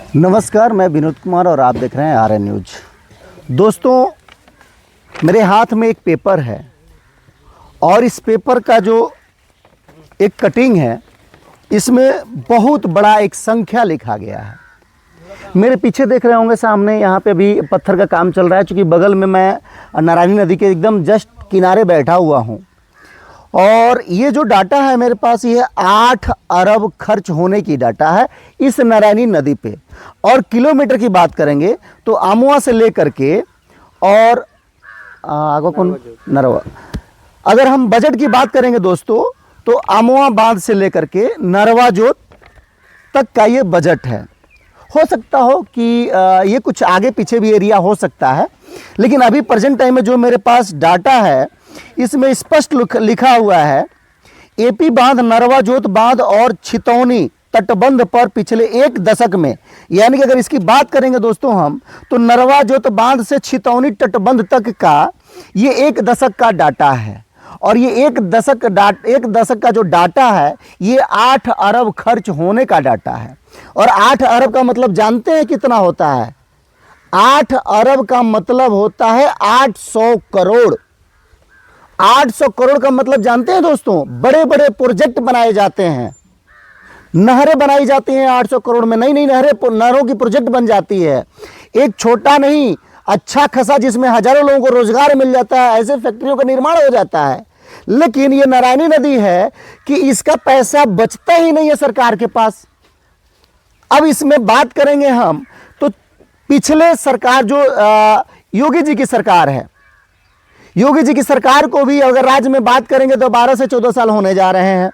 नमस्कार, मैं विनोद कुमार और आप देख रहे हैं आरएन न्यूज। दोस्तों, मेरे हाथ में एक पेपर है और इस पेपर का जो एक कटिंग है, इसमें बहुत बड़ा एक संख्या लिखा गया है। मेरे पीछे देख रहे होंगे, सामने यहाँ पे भी पत्थर का काम चल रहा है, क्योंकि बगल में मैं नारायणी नदी के एकदम जस्ट किनारे बैठा हुआ हूँ। और ये जो डाटा है मेरे पास, ये 8 अरब खर्च होने की डाटा है इस नारायणी नदी पे। और किलोमीटर की बात करेंगे तो आमुआ से लेकर के और आगो कौन नरवा, अगर हम बजट की बात करेंगे दोस्तों, तो आमुआ बांध से लेकर के नरवा जोत तक का ये बजट है। हो सकता हो कि ये कुछ आगे पीछे भी एरिया हो सकता है, लेकिन अभी प्रेजेंट टाइम में जो मेरे पास डाटा है, इसमें स्पष्ट लिखा हुआ है, एपी बांध, नरवा जोत बांध और छितौनी तटबंध पर पिछले 1 दशक में, यानी कि अगर इसकी बात करेंगे दोस्तों हम, तो नरवा जोत बांध से छितौनी तटबंध तक का ये 1 दशक का डाटा है। और ये 1 दशक का जो डाटा है, ये 8 अरब खर्च होने का डाटा है। और 8 अरब का मतलब जानते हैं कितना होता है? 8 अरब का मतलब होता है 800 करोड़। 800 करोड़ का मतलब जानते हैं दोस्तों? बड़े बड़े प्रोजेक्ट बनाए जाते हैं, नहरें बनाई जाती हैं 800 करोड़ में। नई नई नहरों की प्रोजेक्ट बन जाती है। एक छोटा नहीं, अच्छा खासा, जिसमें हजारों लोगों को रोजगार मिल जाता है, ऐसे फैक्ट्रियों का निर्माण हो जाता है। लेकिन ये नारायणी नदी है कि इसका पैसा बचता ही नहीं है सरकार के पास। अब इसमें बात करेंगे हम, तो पिछले सरकार जो योगी जी की सरकार है, योगी जी की सरकार को भी अगर राज्य में बात करेंगे तो 12 से 14 साल होने जा रहे हैं।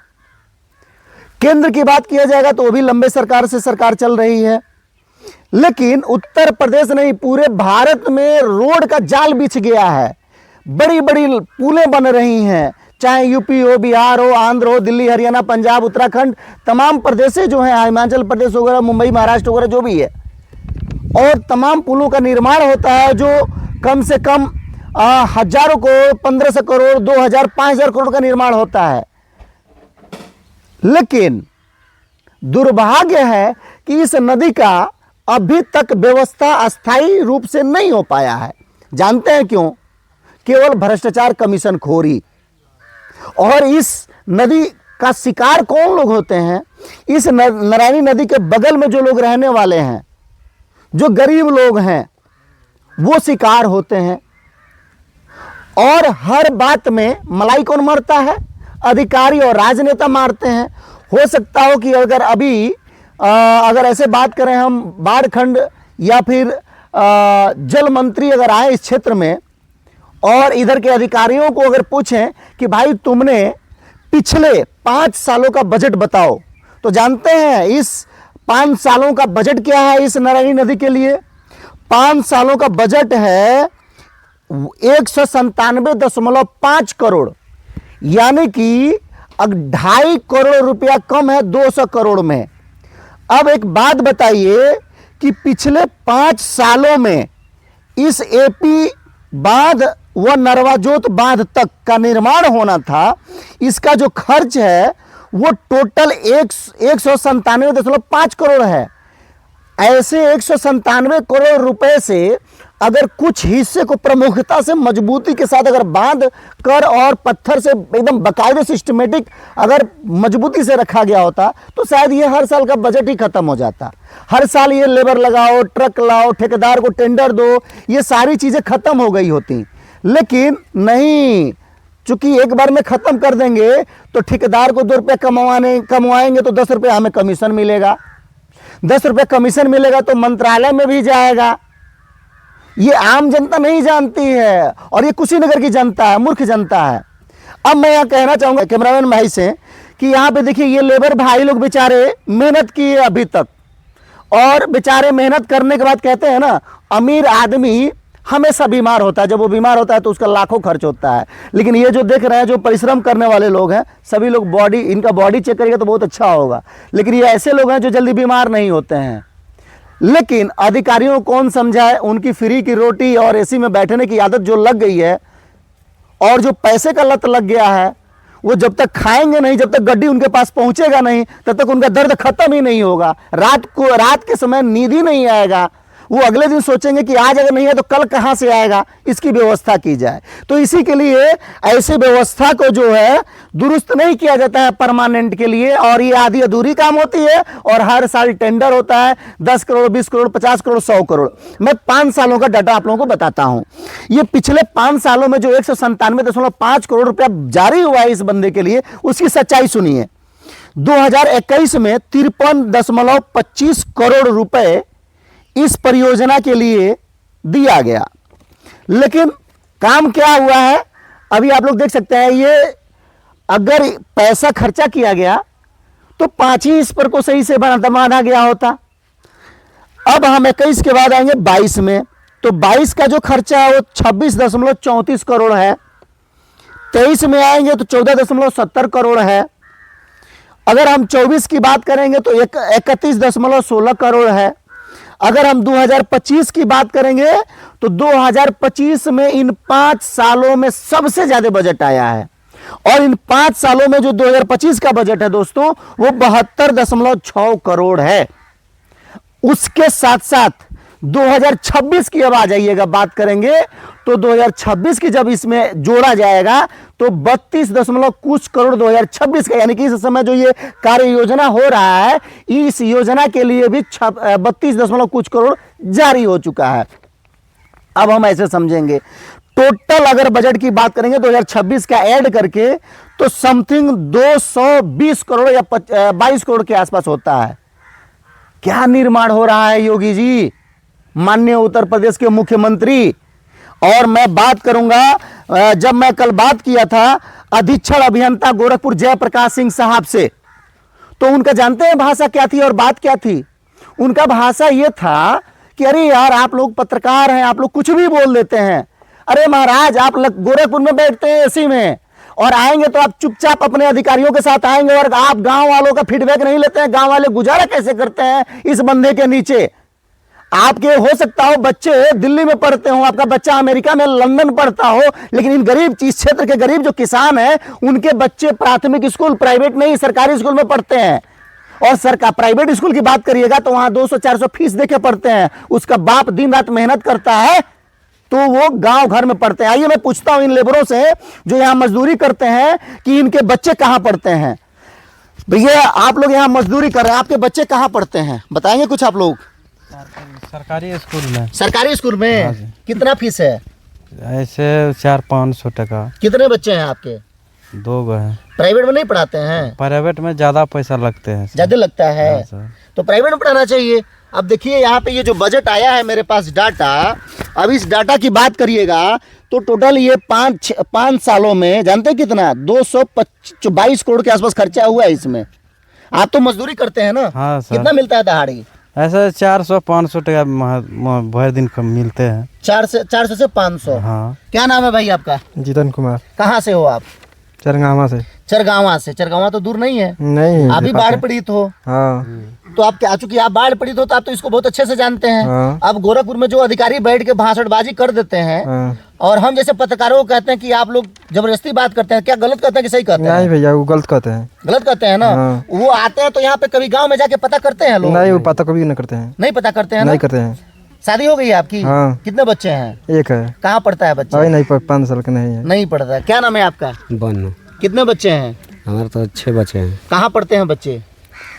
केंद्र की बात किया जाएगा तो वो भी लंबे सरकार से सरकार चल रही है। लेकिन उत्तर प्रदेश नहीं, पूरे भारत में रोड का जाल बिछ गया है। बड़ी बड़ी पुलें बन रही हैं, चाहे यूपी हो, बिहार हो, आंध्र हो, दिल्ली, हरियाणा, पंजाब, उत्तराखंड, तमाम प्रदेश जो हैं, हिमाचल प्रदेश वगैरह, मुंबई, महाराष्ट्र वगैरह जो भी है, और तमाम पुलों का निर्माण होता है जो कम से कम हजारों करोड़, 1500 करोड़, 2000, 5000 करोड़ का निर्माण होता है। लेकिन दुर्भाग्य है कि इस नदी का अभी तक व्यवस्था अस्थायी रूप से नहीं हो पाया है। जानते हैं क्यों? केवल भ्रष्टाचार, कमीशन खोरी। और इस नदी का शिकार कौन लोग होते हैं? इस नारायणी नदी के बगल में जो लोग रहने वाले हैं, जो गरीब लोग हैं, वो शिकार होते हैं। और हर बात में मलाई कौन मारता है? अधिकारी और राजनेता मारते हैं। हो सकता हो कि अगर अभी अगर ऐसे बात करें हम, बाढ़ खंड या फिर जल मंत्री अगर आए इस क्षेत्र में और इधर के अधिकारियों को अगर पूछें कि भाई तुमने पिछले 5 सालों का बजट बताओ, तो जानते हैं इस 5 सालों का बजट क्या है इस नारायणी नदी के लिए? 5 सालों का बजट है 197.5 करोड़, यानी कि 2.5 करोड़ रुपया कम है 200 करोड़ में। अब एक बात बताइए कि पिछले 5 सालों में इस एपी बांध व नरवा जोत बांध तक का निर्माण होना था, इसका जो खर्च है वो टोटल 197.5 करोड़ है। ऐसे 197 करोड़ रुपए से अगर कुछ हिस्से को प्रमुखता से, मजबूती के साथ अगर बांध कर और पत्थर से एकदम बाकायदे सिस्टमेटिक अगर मजबूती से रखा गया होता, तो शायद ये हर साल का बजट ही खत्म हो जाता। हर साल ये लेबर लगाओ, ट्रक लाओ, ठेकेदार को टेंडर दो, ये सारी चीजें खत्म हो गई होती। लेकिन नहीं, चूंकि एक बार में खत्म कर देंगे तो ठेकेदार को 2 रुपये कमवाएंगे तो 10 रुपये हमें कमीशन मिलेगा। 10 रुपये कमीशन मिलेगा तो मंत्रालय में भी जाएगा। ये आम जनता नहीं जानती है, और ये कुशीनगर की जनता है, मूर्ख जनता है। अब मैं यहाँ कहना चाहूंगा कैमरामैन भाई से कि यहाँ पे देखिए, ये लेबर भाई लोग बेचारे मेहनत किए अभी तक, और बेचारे मेहनत करने के बाद कहते हैं ना, अमीर आदमी हमेशा बीमार होता है। जब वो बीमार होता है तो उसका लाखों खर्च होता है। लेकिन ये जो देख रहे हैं, जो परिश्रम करने वाले लोग हैं, सभी लोग इनका बॉडी चेक करेंगे तो बहुत अच्छा होगा। लेकिन ये ऐसे लोग हैं जो जल्दी बीमार नहीं होते हैं। लेकिन अधिकारियों को कौन समझाए? उनकी फ्री की रोटी और एसी में बैठने की आदत जो लग गई है, और जो पैसे का लत लग गया है, वो जब तक खाएंगे नहीं, जब तक गड्डी उनके पास पहुंचेगा नहीं, तब तक उनका दर्द खत्म ही नहीं होगा। रात के समय नींद ही नहीं आएगा। वो अगले दिन सोचेंगे कि आज अगर नहीं है तो कल कहां से आएगा, इसकी व्यवस्था की जाए। तो इसी के लिए ऐसे व्यवस्था को जो है दुरुस्त नहीं किया जाता है परमानेंट के लिए, और ये आधी अधूरी काम होती है। और हर साल टेंडर होता है 10 करोड़, 20 करोड़, 50 करोड़, 100 करोड़। मैं 5 सालों का डाटा आप लोगों को बताता हूं। ये पिछले 5 सालों में जो 197.5 करोड़ रुपया जारी हुआ है इस बंदे के लिए, उसकी सच्चाई सुनिए। 2021 में 53.25 करोड़ रुपए इस परियोजना के लिए दिया गया, लेकिन काम क्या हुआ है अभी आप लोग देख सकते हैं। ये अगर पैसा खर्चा किया गया तो 5 ही इस पर को सही से माना गया होता। अब हम 21 के बाद आएंगे 22 में, तो 22 का जो खर्चा है वो 26.34 करोड़ है। 23 में आएंगे तो 14.70 करोड़ है। अगर हम 24 की बात करेंगे तो 31.16 करोड़ है। अगर हम 2025 की बात करेंगे तो 2025 में इन 5 सालों में सबसे ज्यादा बजट आया है। और इन 5 सालों में जो 2025 का बजट है दोस्तों, वो 72.6 करोड़ है। उसके साथ साथ 2026 की अब आ जाइएगा बात करेंगे, तो 2026 की जब इसमें जोड़ा जाएगा तो 32 कुछ करोड़ 2026 का, यानी कि इस समय जो ये कार्य योजना हो रहा है, इस योजना के लिए भी 32 कुछ करोड़ जारी हो चुका है। अब हम ऐसे समझेंगे, टोटल अगर बजट की बात करेंगे 2026 का ऐड करके तो समथिंग 220 करोड़ या 22 करोड़ के आसपास होता है। क्या निर्माण हो रहा है योगी जी, माननीय उत्तर प्रदेश के मुख्यमंत्री। और मैं बात करूंगा, जब मैं कल बात किया था अधीक्षण अभियंता गोरखपुर जयप्रकाश सिंह साहब से, तो उनका जानते हैं भाषा क्या थी और बात क्या थी? उनका भाषा यह था कि अरे यार आप लोग पत्रकार हैं, आप लोग कुछ भी बोल देते हैं। अरे महाराज, आप गोरखपुर में बैठते हैं एसी में और आएंगे तो आप चुपचाप अपने अधिकारियों के साथ आएंगे और आप गांव वालों का फीडबैक नहीं लेते हैं। गांव वाले गुजारा कैसे करते हैं इस बंदे के नीचे? आपके हो सकता हो बच्चे दिल्ली में पढ़ते हो, आपका बच्चा अमेरिका में, लंदन पढ़ता हो, लेकिन इन गरीब इस क्षेत्र के गरीब जो किसान हैं उनके बच्चे प्राथमिक स्कूल, प्राइवेट नहीं सरकारी स्कूल में पढ़ते हैं। और सरकार प्राइवेट स्कूल की बात करिएगा तो वहां 200-400 फीस देके पढ़ते हैं। उसका बाप दिन रात मेहनत करता है तो वो गांव घर में पढ़ते हैं। आइए मैं पूछता हूं इन लेबरों से जो यहां मजदूरी करते हैं कि इनके बच्चे कहां पढ़ते हैं। भैया आप लोग यहां मजदूरी कर रहे हैं, आपके बच्चे कहां पढ़ते हैं, बताएंगे कुछ आप लोग? सरकारी स्कूल में। सरकारी स्कूल में? हाँ, कितना फीस है? ऐसे 400-500 टका। कितने बच्चे हैं आपके? 2 हैं। प्राइवेट में नहीं पढ़ाते हैं? प्राइवेट में ज्यादा पैसा लगते हैं। ज्यादा लगता है? हाँ, तो प्राइवेट में पढ़ाना चाहिए। अब देखिए यहाँ पे ये जो बजट आया है मेरे पास डाटा, अब इस डाटा की बात करिएगा तो टोटल ये 5 सालों में जानते हैं कितना 222 करोड़ के आसपास खर्चा हुआ है इसमें। आप तो मजदूरी करते हैं ना? हाँ सर। कितना मिलता है दहाड़ी? ऐसे 400-500 टका भर दिन कम मिलते हैं। 400 से 500। हाँ। क्या नाम है भाई आपका? जीतन कुमार। कहाँ से हो आप? चरगावा से। चरगावा से? चरगावा तो दूर नहीं है? नहीं। आप भी बाढ़ पीड़ित हो? हाँ। तो आप क्या, चूंकि आप बाढ़ पीड़ित हो तो आप तो इसको बहुत अच्छे से जानते हैं। हाँ। अब गोरखपुर में जो अधिकारी बैठ के भाषणबाजी कर देते हैं, हाँ। और हम जैसे पत्रकारों को कहते हैं कि आप लोग जबरदस्ती बात करते हैं, क्या गलत कहते हैं कि सही कहते हैं? नहीं भैया वो गलत कहते हैं। गलत कहते हैं ना? हाँ। वो आते हैं तो यहाँ पे कभी गांव में जाके पता करते हैं लोग? नहीं वो पता कभी नहीं करते हैं। नहीं पता करते हैं? नहीं करते हैं। शादी हो गई है आपकी? हाँ। कितने बच्चे हैं? एक है। कहाँ पढ़ता है बच्चा? अभी नहीं 5 साल का नहीं है। नहीं पढ़ता। क्या नाम है आपका? बन्नू। कितने बच्चे हैं? हमारे तो 6 बच्चे हैं। कहाँ पढ़ते हैं बच्चे?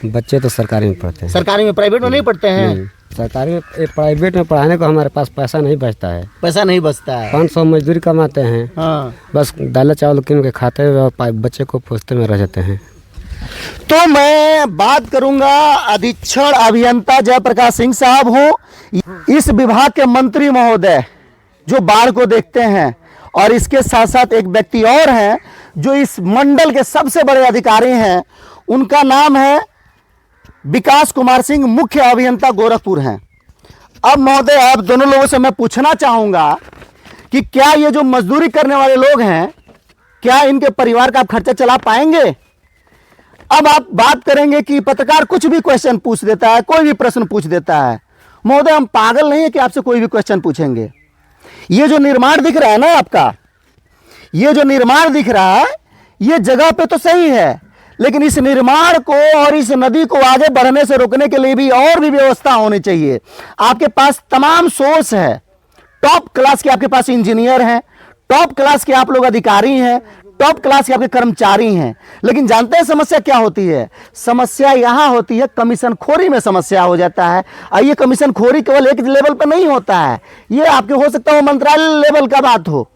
बच्चे तो सरकारी में पढ़ते हैं। सरकारी में? प्राइवेट में नहीं पढ़ते हैं? सरकारी में, प्राइवेट में पढ़ाने को हमारे पास पैसा नहीं बचता है। पैसा नहीं बचता है? 500 मजदूरी कमाते हैं। हाँ। बस दाल चावल किन के खाते हैं और बच्चे को पोसते में रह जाते हैं। तो मैं बात करूंगा अधीक्षण अभियंता जयप्रकाश सिंह साहब हो, इस विभाग के मंत्री महोदय जो बाढ़ को देखते हैं, और इसके साथ साथ एक व्यक्ति और हैं जो इस मंडल के सबसे बड़े अधिकारी हैं, उनका नाम है विकास कुमार सिंह, मुख्य अभियंता गोरखपुर हैं। अब महोदय आप दोनों लोगों से मैं पूछना चाहूंगा कि क्या ये जो मजदूरी करने वाले लोग हैं, क्या इनके परिवार का आप खर्चा चला पाएंगे? अब आप बात करेंगे कि पत्रकार कुछ भी क्वेश्चन पूछ देता है, कोई भी प्रश्न पूछ देता है। महोदय हम पागल नहीं है कि आपसे कोई भी क्वेश्चन पूछेंगे। ये जो निर्माण दिख रहा है ना आपका, ये जो निर्माण दिख रहा है, ये जगह पे तो सही है, लेकिन इस निर्माण को और इस नदी को आगे बढ़ने से रोकने के लिए भी और भी व्यवस्था होनी चाहिए। आपके पास तमाम सोर्स है, टॉप क्लास के आपके पास इंजीनियर हैं, टॉप क्लास के आप लोग अधिकारी हैं, टॉप क्लास के आपके कर्मचारी हैं, लेकिन जानते हैं समस्या क्या होती है? समस्या यहां होती है कमीशन खोरी में समस्या हो जाता है। और ये कमीशन खोरी केवल एक लेवल पर नहीं होता है, ये आपके हो सकता है मंत्रालय लेवल का बात हो।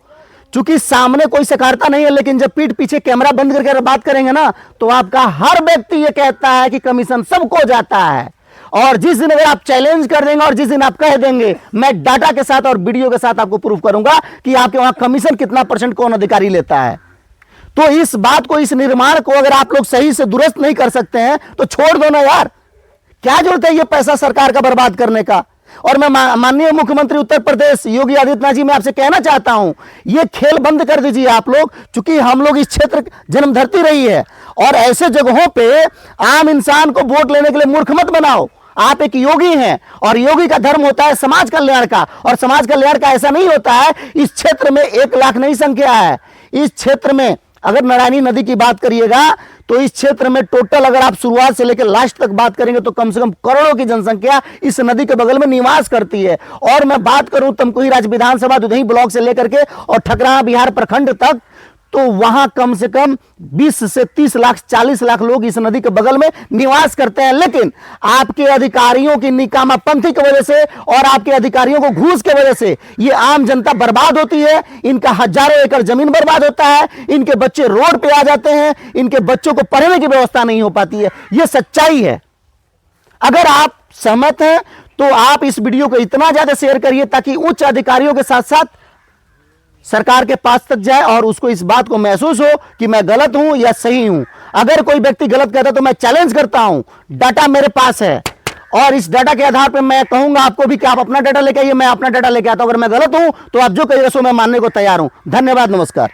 चूंकि सामने कोई सकारता नहीं है, लेकिन जब पीठ पीछे कैमरा बंद करके बात करेंगे ना, तो आपका हर व्यक्ति ये कहता है कि कमीशन सबको जाता है। और जिस दिन अगर आप चैलेंज कर देंगे और जिस दिन आप कह देंगे, मैं डाटा के साथ और वीडियो के साथ आपको प्रूफ करूंगा कि आपके वहां कमीशन कितना % कौन अधिकारी लेता है। तो इस बात को, इस निर्माण को अगर आप लोग सही से दुरुस्त नहीं कर सकते हैं तो छोड़ दो ना यार, क्या जरूरत है ये पैसा सरकार का बर्बाद करने का। और मैं माननीय मुख्यमंत्री उत्तर प्रदेश योगी आदित्यनाथ जी, मैं आपसे कहना चाहता हूं, ये खेल बंद कर दीजिए आप लोग, चूंकि हम लोग इस क्षेत्र जन्म धरती रही है, और ऐसे जगहों पे आम इंसान को वोट लेने के लिए मूर्ख मत बनाओ। आप एक योगी हैं और योगी का धर्म होता है समाज कल्याण का, और समाज कल्याण का ऐसा नहीं होता है। इस क्षेत्र में 1 लाख नहीं संख्या है। इस क्षेत्र में अगर नारायणी नदी की बात करिएगा तो इस क्षेत्र में टोटल अगर आप शुरुआत से लेकर लास्ट तक बात करेंगे तो कम से कम करोड़ों की जनसंख्या इस नदी के बगल में निवास करती है। और मैं बात करूं तमकुही राज्य विधानसभा दुधही ब्लॉक से लेकर के और ठकराहा बिहार प्रखंड तक, तो वहां कम से कम 20 से 30 लाख 40 लाख लोग इस नदी के बगल में निवास करते हैं। लेकिन आपके अधिकारियों की निकामापंथी की वजह से और आपके अधिकारियों को घूस की वजह से ये आम जनता बर्बाद होती है। इनका हजारों एकड़ जमीन बर्बाद होता है, इनके बच्चे रोड पे आ जाते हैं, इनके बच्चों को पढ़ने की व्यवस्था नहीं हो पाती है। यह सच्चाई है। अगर आप सहमत हैं तो आप इस वीडियो को इतना ज्यादा शेयर करिए ताकि उच्च अधिकारियों के साथ साथ सरकार के पास तक जाए और उसको इस बात को महसूस हो कि मैं गलत हूं या सही हूं। अगर कोई व्यक्ति गलत कहता है तो मैं चैलेंज करता हूं, डाटा मेरे पास है और इस डाटा के आधार पर मैं कहूंगा आपको भी कि आप अपना डाटा लेके आइए, मैं अपना डाटा लेके आता हूं। अगर मैं गलत हूं तो आप जो कहिएगा सो मैं मानने को तैयार हूं। धन्यवाद, नमस्कार।